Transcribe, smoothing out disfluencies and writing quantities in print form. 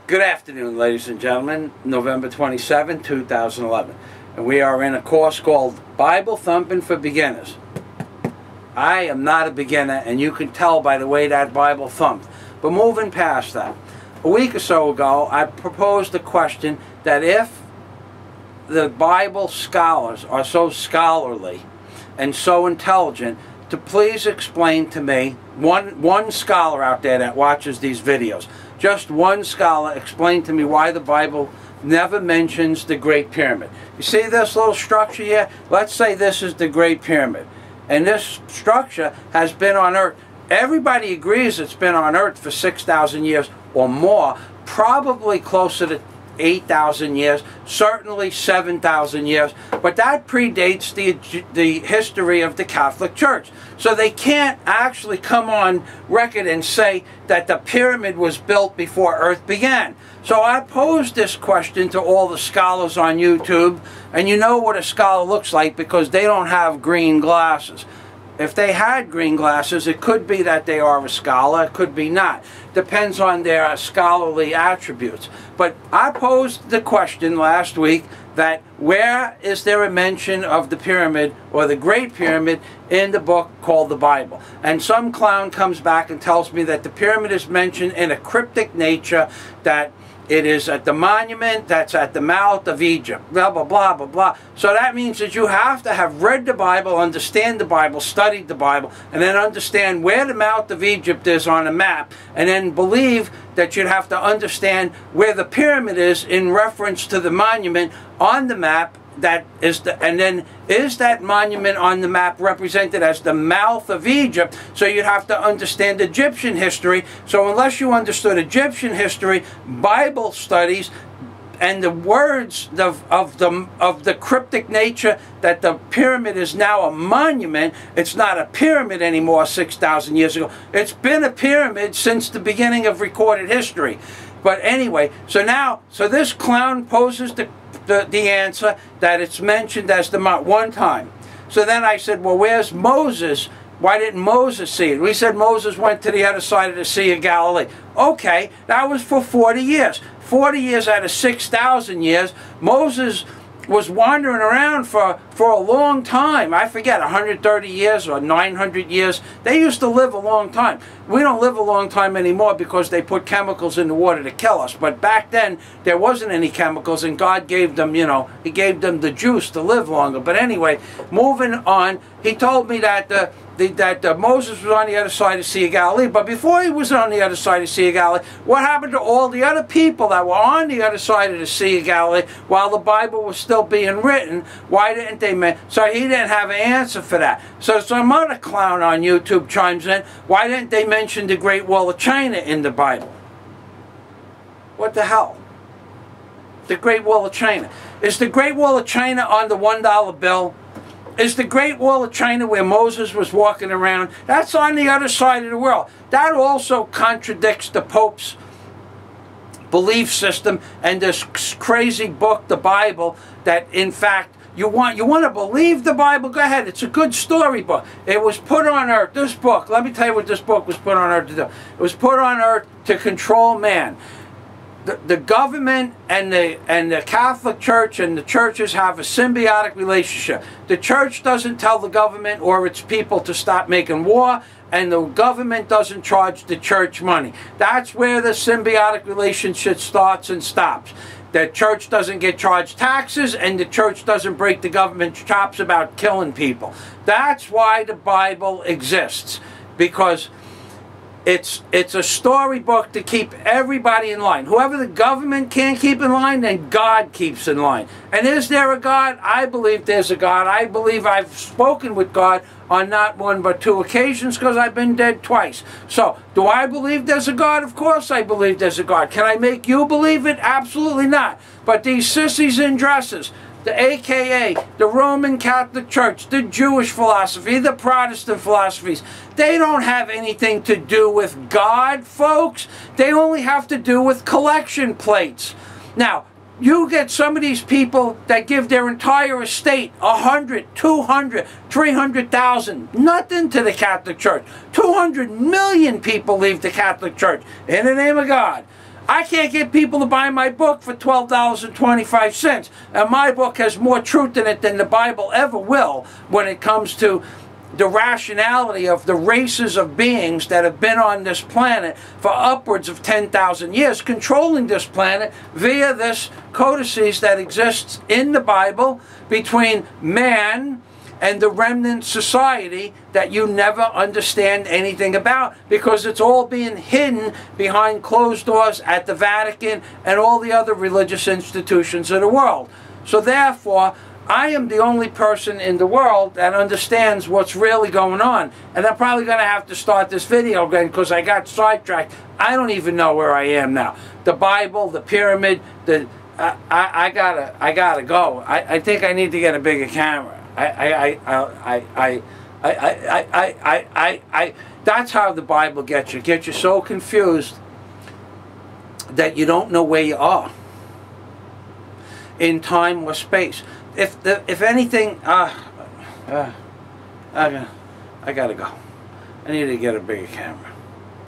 Good afternoon, ladies and gentlemen. November 27, 2011. And we are in a course called Bible Thumping for Beginners. I am not a beginner, and you can tell by the way that Bible thumped. But moving past that, a week or so ago, I proposed a question that if the Bible scholars are so scholarly and so intelligent, to please explain to me, one scholar out there that watches these videos, just one scholar, explain to me why the Bible never mentions the Great Pyramid. You see this little structure here? Let's say this is the Great Pyramid. And this structure has been on Earth. Everybody agrees it's been on Earth for 6,000 years or more, probably closer to 8,000 years, certainly 7,000 years, but that predates the history of the Catholic Church. So they can't actually come on record and say that the pyramid was built before Earth began. So I posed this question to all the scholars on YouTube, and you know what a scholar looks like because they don't have green glasses. If they had green glasses, it could be that they are a scholar, it could be not. Depends on their scholarly attributes. But I posed the question last week that where is there a mention of the pyramid or the Great Pyramid in the book called the Bible? And some clown comes back and tells me that the pyramid is mentioned in a cryptic nature, that it is at the monument that's at the mouth of Egypt, blah, blah, blah, blah, blah. So that means that you have to have read the Bible, understand the Bible, studied the Bible, and then understand where the mouth of Egypt is on a map, and then believe that you'd have to understand where the pyramid is in reference to the monument on the map. That is and then is that monument on the map represented as the mouth of Egypt? So you'd have to understand Egyptian history. So unless you understood Egyptian history, Bible studies, and the words of the cryptic nature that the pyramid is now a monument, it's not a pyramid anymore 6,000 years ago. It's been a pyramid since the beginning of recorded history. But anyway, so this clown poses the answer that it's mentioned as the mount one time. So then I said, well, where's Moses? Why didn't Moses see it? We said Moses went to the other side of the Sea of Galilee. Okay, that was for 40 years. 40 years out of 6,000 years, Moses was wandering around for a long time. I forget, 130 years or 900 years. They used to live a long time. We don't live a long time anymore because they put chemicals in the water to kill us. But back then, there wasn't any chemicals, and God gave them, you know, He gave them the juice to live longer. But anyway, moving on, He told me that Moses was on the other side of the Sea of Galilee. But before he was on the other side of the Sea of Galilee, what happened to all the other people that were on the other side of the Sea of Galilee while the Bible was still being written? Why didn't they so he didn't have an answer for that. So some other clown on YouTube chimes in, why didn't they mention the Great Wall of China in the Bible? What the hell? The Great Wall of China. Is the Great Wall of China on the $1 bill? Is the Great Wall of China where Moses was walking around? That's on the other side of the world. That also contradicts the Pope's belief system and this crazy book, the Bible, that in fact you want to believe the Bible? Go ahead. It's a good storybook. It was put on earth. This book, let me tell you what this book was put on earth to do. It was put on earth to control man. The government and the Catholic Church and the churches have a symbiotic relationship. The church doesn't tell the government or its people to stop making war, and the government doesn't charge the church money. That's where the symbiotic relationship starts and stops. The church doesn't get charged taxes, and the church doesn't break the government's chops about killing people. That's why the Bible exists, because it's a storybook to keep everybody in line. Whoever the government can't keep in line, then God keeps in line. And is there a God? I believe there's a God. I believe I've spoken with God on not one but two occasions because I've been dead twice. So, do I believe there's a God? Of course I believe there's a God. Can I make you believe it? Absolutely not. But these sissies in dresses, the AKA, the Roman Catholic Church, the Jewish philosophy, the Protestant philosophies, they don't have anything to do with God, folks. They only have to do with collection plates. Now, you get some of these people that give their entire estate, 100, 200, 300,000, nothing to the Catholic Church. 200 million people leave the Catholic Church in the name of God. I can't get people to buy my book for $12.25. And my book has more truth in it than the Bible ever will when it comes to the rationality of the races of beings that have been on this planet for upwards of 10,000 years, controlling this planet via this codices that exists in the Bible between man and the remnant society that you never understand anything about, because it's all being hidden behind closed doors at the Vatican and all the other religious institutions of the world. So therefore, I am the only person in the world that understands what's really going on. And I'm probably going to have to start this video again because I got sidetracked. I don't even know where I am now. The Bible, the pyramid, I gotta go. I think I need to get a bigger camera. That's how the Bible gets you. Gets you so confused that you don't know where you are in time or space. If anything, I gotta go. I need to get a bigger camera.